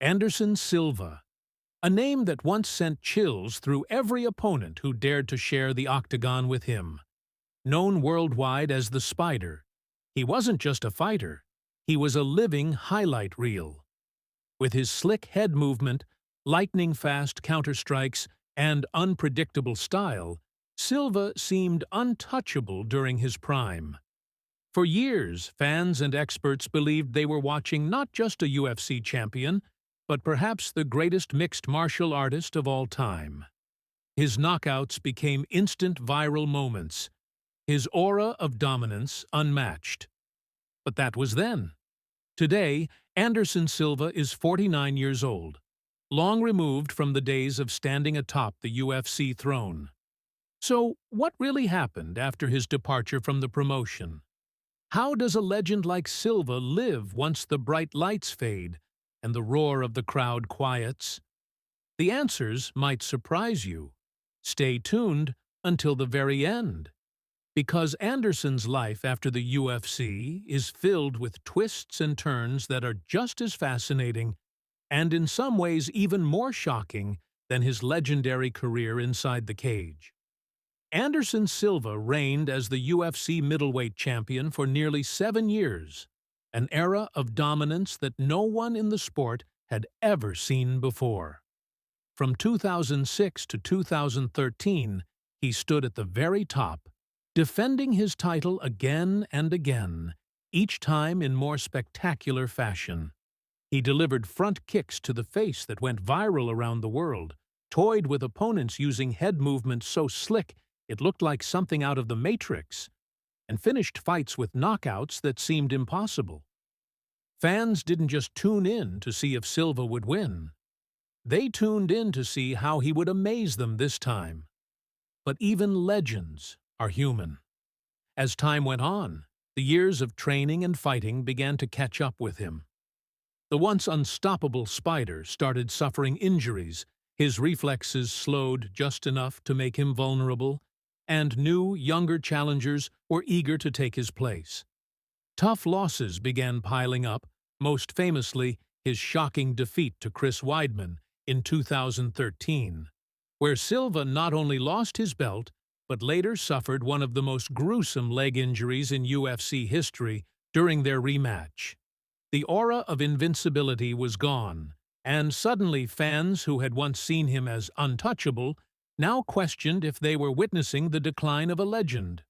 Anderson Silva, a name that once sent chills through every opponent who dared to share the octagon with him. Known worldwide as the Spider, he wasn't just a fighter, he was a living highlight reel. With his slick head movement, lightning-fast counterstrikes, and unpredictable style, Silva seemed untouchable during his prime. For years, fans and experts believed they were watching not just a UFC champion, but perhaps the greatest mixed martial artist of all time. His knockouts became instant viral moments, his aura of dominance unmatched. But that was then. Today, Anderson Silva is 49 years old, long removed from the days of standing atop the UFC throne. So, what really happened after his departure from the promotion? How does a legend like Silva live once the bright lights fade and the roar of the crowd quiets? The answers might surprise you. Stay tuned until the very end, because Anderson's life after the UFC is filled with twists and turns that are just as fascinating and in some ways even more shocking than his legendary career inside the cage. Anderson Silva reigned as the UFC Middleweight Champion for nearly 7 years, an era of dominance that no one in the sport had ever seen before. From 2006 to 2013, he stood at the very top, defending his title again and again, each time in more spectacular fashion. He delivered front kicks to the face that went viral around the world, toyed with opponents using head movements so slick it looked like something out of the Matrix, and finished fights with knockouts that seemed impossible. Fans didn't just tune in to see if Silva would win. They tuned in to see how he would amaze them this time. But even legends are human. As time went on, the years of training and fighting began to catch up with him. The once unstoppable Spider started suffering injuries, his reflexes slowed just enough to make him vulnerable, and new, younger challengers were eager to take his place. Tough losses began piling up, most famously his shocking defeat to Chris Weidman in 2013, where Silva not only lost his belt, but later suffered one of the most gruesome leg injuries in UFC history during their rematch. The aura of invincibility was gone, and suddenly fans who had once seen him as untouchable now questioned if they were witnessing the decline of a legend.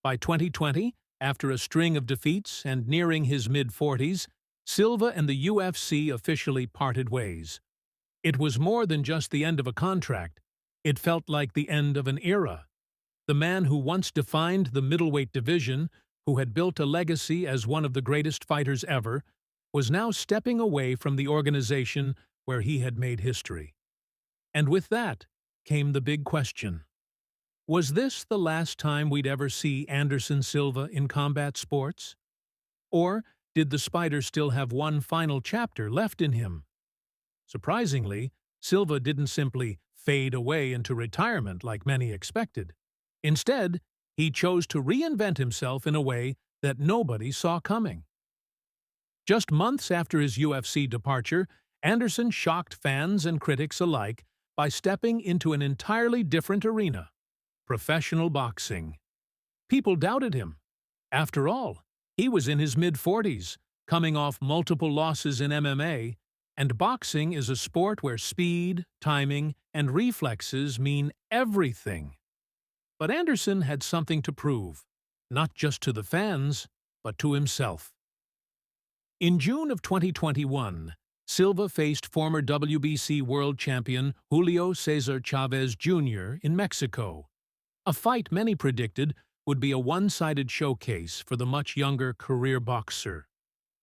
By 2020, after a string of defeats and nearing his mid-40s, Silva and the UFC officially parted ways. It was more than just the end of a contract. It felt like the end of an era. The man who once defined the middleweight division, who had built a legacy as one of the greatest fighters ever, was now stepping away from the organization where he had made history. And with that came the big question. Was this the last time we'd ever see Anderson Silva in combat sports? Or did the Spider still have one final chapter left in him? Surprisingly, Silva didn't simply fade away into retirement like many expected. Instead, he chose to reinvent himself in a way that nobody saw coming. Just months after his UFC departure, Anderson shocked fans and critics alike by stepping into an entirely different arena: professional boxing. People doubted him. After all, he was in his mid-40s, coming off multiple losses in MMA, and boxing is a sport where speed, timing, and reflexes mean everything. But Anderson had something to prove, not just to the fans, but to himself. In June of 2021, Silva faced former WBC world champion Julio César Chávez Jr. in Mexico, a fight many predicted would be a one-sided showcase for the much younger career boxer.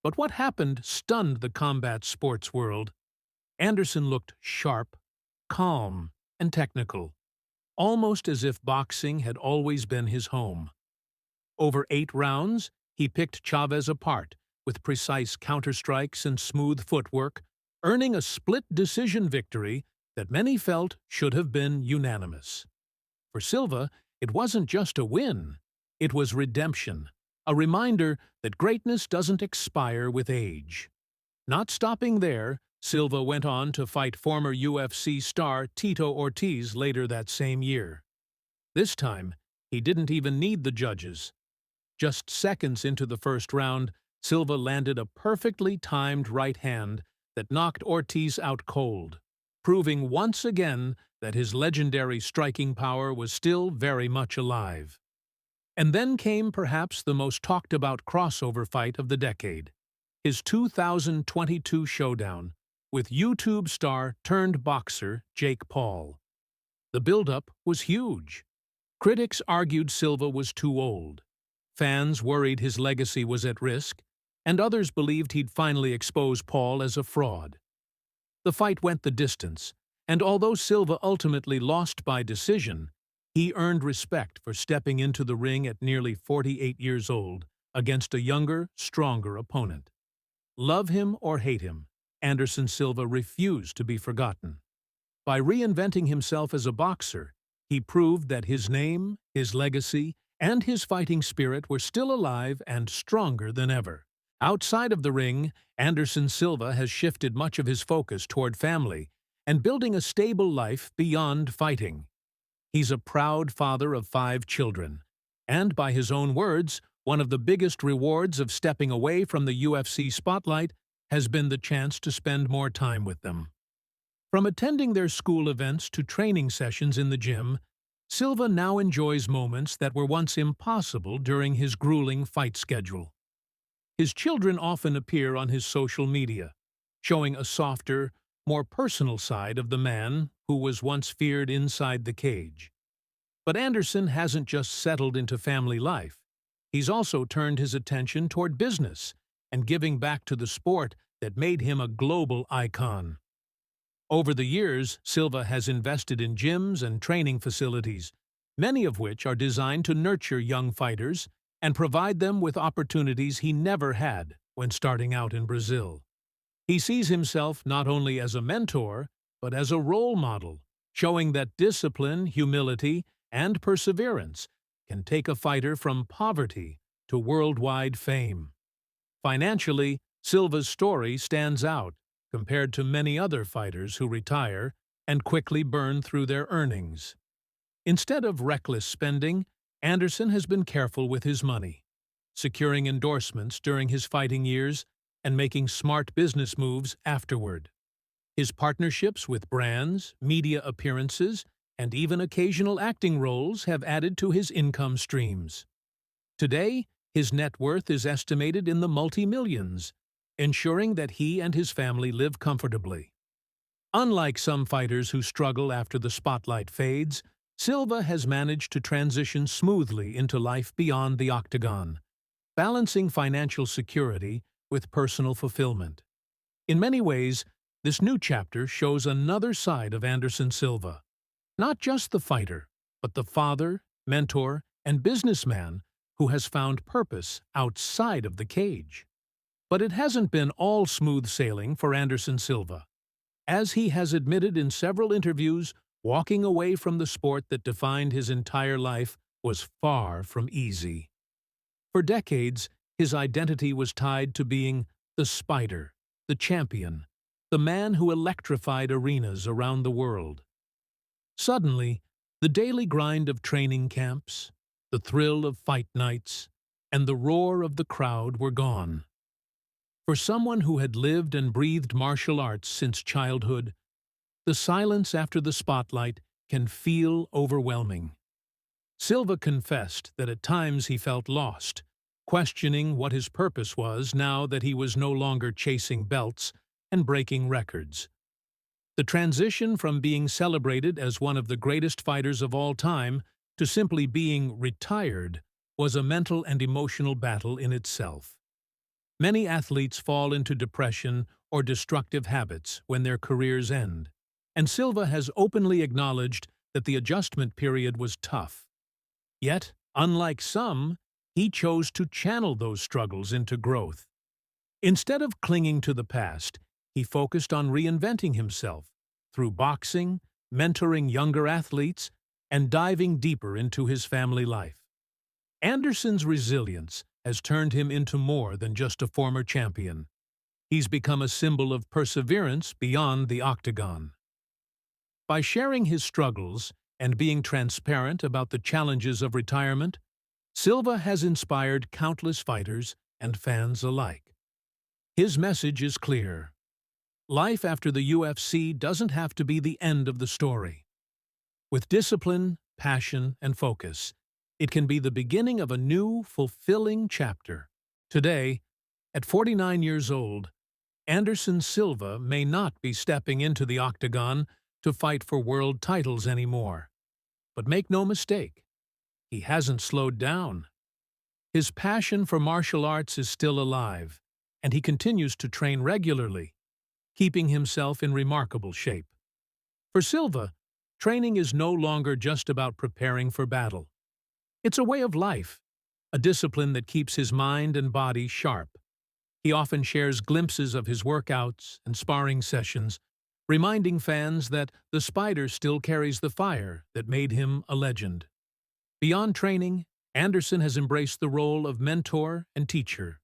But what happened stunned the combat sports world. Anderson looked sharp, calm, and technical, almost as if boxing had always been his home. Over 8 rounds, he picked Chávez apart, with precise counterstrikes and smooth footwork, earning a split decision victory that many felt should have been unanimous. For Silva, it wasn't just a win, it was redemption, a reminder that greatness doesn't expire with age. Not stopping there, Silva went on to fight former UFC star Tito Ortiz later that same year. This time, he didn't even need the judges. Just seconds into the first round, Silva landed a perfectly timed right hand that knocked Ortiz out cold, proving once again that his legendary striking power was still very much alive. And then came perhaps the most talked-about crossover fight of the decade, his 2022 showdown with YouTube star turned boxer Jake Paul. The build-up was huge. Critics argued Silva was too old. Fans worried his legacy was at risk, and others believed he'd finally expose Paul as a fraud. The fight went the distance, and although Silva ultimately lost by decision, he earned respect for stepping into the ring at nearly 48 years old against a younger, stronger opponent. Love him or hate him, Anderson Silva refused to be forgotten. By reinventing himself as a boxer, he proved that his name, his legacy, and his fighting spirit were still alive and stronger than ever. Outside of the ring, Anderson Silva has shifted much of his focus toward family and building a stable life beyond fighting. He's a proud father of 5 children, and by his own words, one of the biggest rewards of stepping away from the UFC spotlight has been the chance to spend more time with them. From attending their school events to training sessions in the gym, Silva now enjoys moments that were once impossible during his grueling fight schedule. His children often appear on his social media, showing a softer, more personal side of the man who was once feared inside the cage. But Anderson hasn't just settled into family life. He's also turned his attention toward business and giving back to the sport that made him a global icon. Over the years, Silva has invested in gyms and training facilities, many of which are designed to nurture young fighters and provide them with opportunities he never had when starting out in Brazil. He sees himself not only as a mentor, but as a role model, showing that discipline, humility, and perseverance can take a fighter from poverty to worldwide fame. Financially, Silva's story stands out compared to many other fighters who retire and quickly burn through their earnings. Instead of reckless spending, Anderson has been careful with his money, securing endorsements during his fighting years and making smart business moves afterward. His partnerships with brands, media appearances, and even occasional acting roles have added to his income streams. Today, his net worth is estimated in the multi-millions, ensuring that he and his family live comfortably. Unlike some fighters who struggle after the spotlight fades, Silva has managed to transition smoothly into life beyond the octagon, balancing financial security with personal fulfillment. In many ways, this new chapter shows another side of Anderson Silva, not just the fighter, but the father, mentor, and businessman who has found purpose outside of the cage. But it hasn't been all smooth sailing for Anderson Silva. As he has admitted in several interviews, walking away from the sport that defined his entire life was far from easy. For decades, his identity was tied to being the Spider, the champion, the man who electrified arenas around the world. Suddenly, the daily grind of training camps, the thrill of fight nights, and the roar of the crowd were gone. For someone who had lived and breathed martial arts since childhood, the silence after the spotlight can feel overwhelming. Silva confessed that at times he felt lost, questioning what his purpose was now that he was no longer chasing belts and breaking records. The transition from being celebrated as one of the greatest fighters of all time to simply being retired was a mental and emotional battle in itself. Many athletes fall into depression or destructive habits when their careers end, and Silva has openly acknowledged that the adjustment period was tough. Yet, unlike some, he chose to channel those struggles into growth. Instead of clinging to the past, he focused on reinventing himself through boxing, mentoring younger athletes, and diving deeper into his family life. Anderson's resilience has turned him into more than just a former champion. he's become a symbol of perseverance beyond the octagon. By sharing his struggles and being transparent about the challenges of retirement, Silva has inspired countless fighters and fans alike. His message is clear. Life after the UFC doesn't have to be the end of the story. With discipline, passion, and focus, it can be the beginning of a new, fulfilling chapter. Today, at 49 years old, Anderson Silva may not be stepping into the octagon to fight for world titles anymore. But make no mistake, he hasn't slowed down. His passion for martial arts is still alive, and he continues to train regularly, keeping himself in remarkable shape. For Silva, training is no longer just about preparing for battle. It's a way of life, a discipline that keeps his mind and body sharp. He often shares glimpses of his workouts and sparring sessions, reminding fans that the Spider still carries the fire that made him a legend. Beyond training, Anderson has embraced the role of mentor and teacher.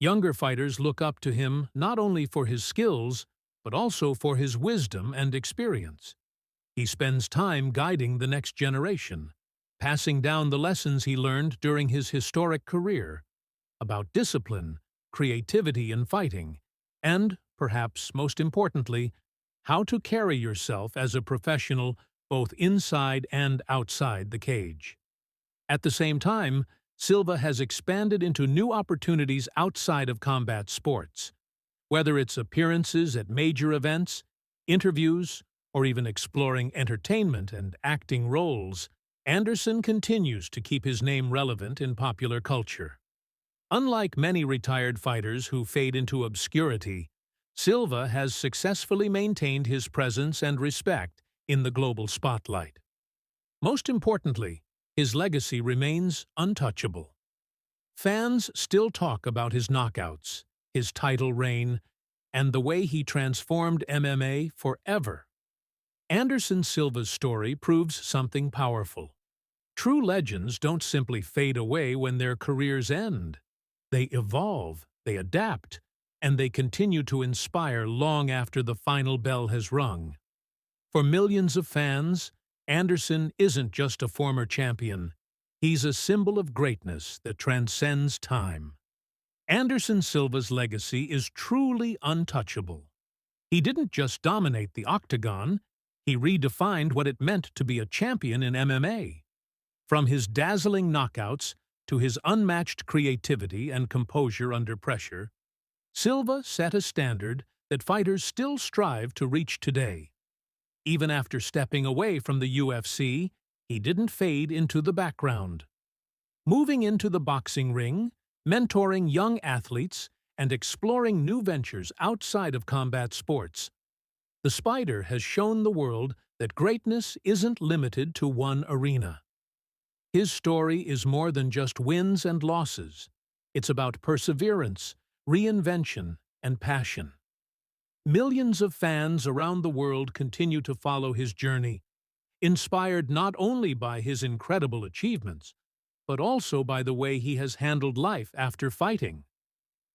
Younger fighters look up to him not only for his skills, but also for his wisdom and experience. He spends time guiding the next generation, passing down the lessons he learned during his historic career about discipline, creativity in fighting, and, perhaps most importantly, how to carry yourself as a professional both inside and outside the cage. At the same time, Silva has expanded into new opportunities outside of combat sports. Whether it's appearances at major events, interviews, or even exploring entertainment and acting roles, Anderson continues to keep his name relevant in popular culture. Unlike many retired fighters who fade into obscurity, Silva has successfully maintained his presence and respect in the global spotlight. Most importantly, his legacy remains untouchable. Fans still talk about his knockouts, his title reign, and the way he transformed MMA forever. Anderson Silva's story proves something powerful. True legends don't simply fade away when their careers end. They evolve, they adapt, and they continue to inspire long after the final bell has rung. For millions of fans, Anderson isn't just a former champion. He's a symbol of greatness that transcends time. Anderson Silva's legacy is truly untouchable. He didn't just dominate the octagon, he redefined what it meant to be a champion in MMA. From his dazzling knockouts to his unmatched creativity and composure under pressure, Silva set a standard that fighters still strive to reach today. Even after stepping away from the UFC, he didn't fade into the background. Moving into the boxing ring, mentoring young athletes, and exploring new ventures outside of combat sports, the Spider has shown the world that greatness isn't limited to one arena. His story is more than just wins and losses. It's about perseverance, reinvention, and passion. Millions of fans around the world continue to follow his journey, inspired not only by his incredible achievements, but also by the way he has handled life after fighting.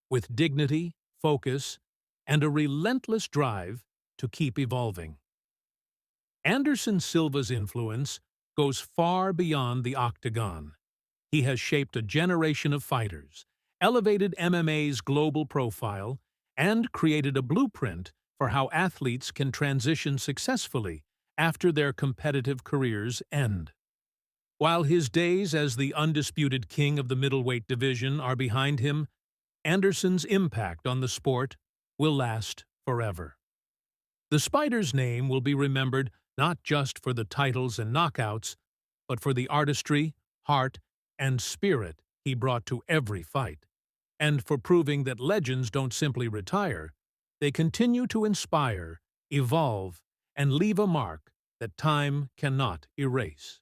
With dignity, focus, and a relentless drive to keep evolving. Anderson Silva's influence goes far beyond the octagon. He has shaped a generation of fighters, elevated MMA's global profile, and created a blueprint for how athletes can transition successfully after their competitive careers end. While his days as the undisputed king of the middleweight division are behind him, Anderson's impact on the sport will last forever. The Spider's name will be remembered not just for the titles and knockouts, but for the artistry, heart, and spirit he brought to every fight, and for proving that legends don't simply retire, they continue to inspire, evolve, and leave a mark that time cannot erase.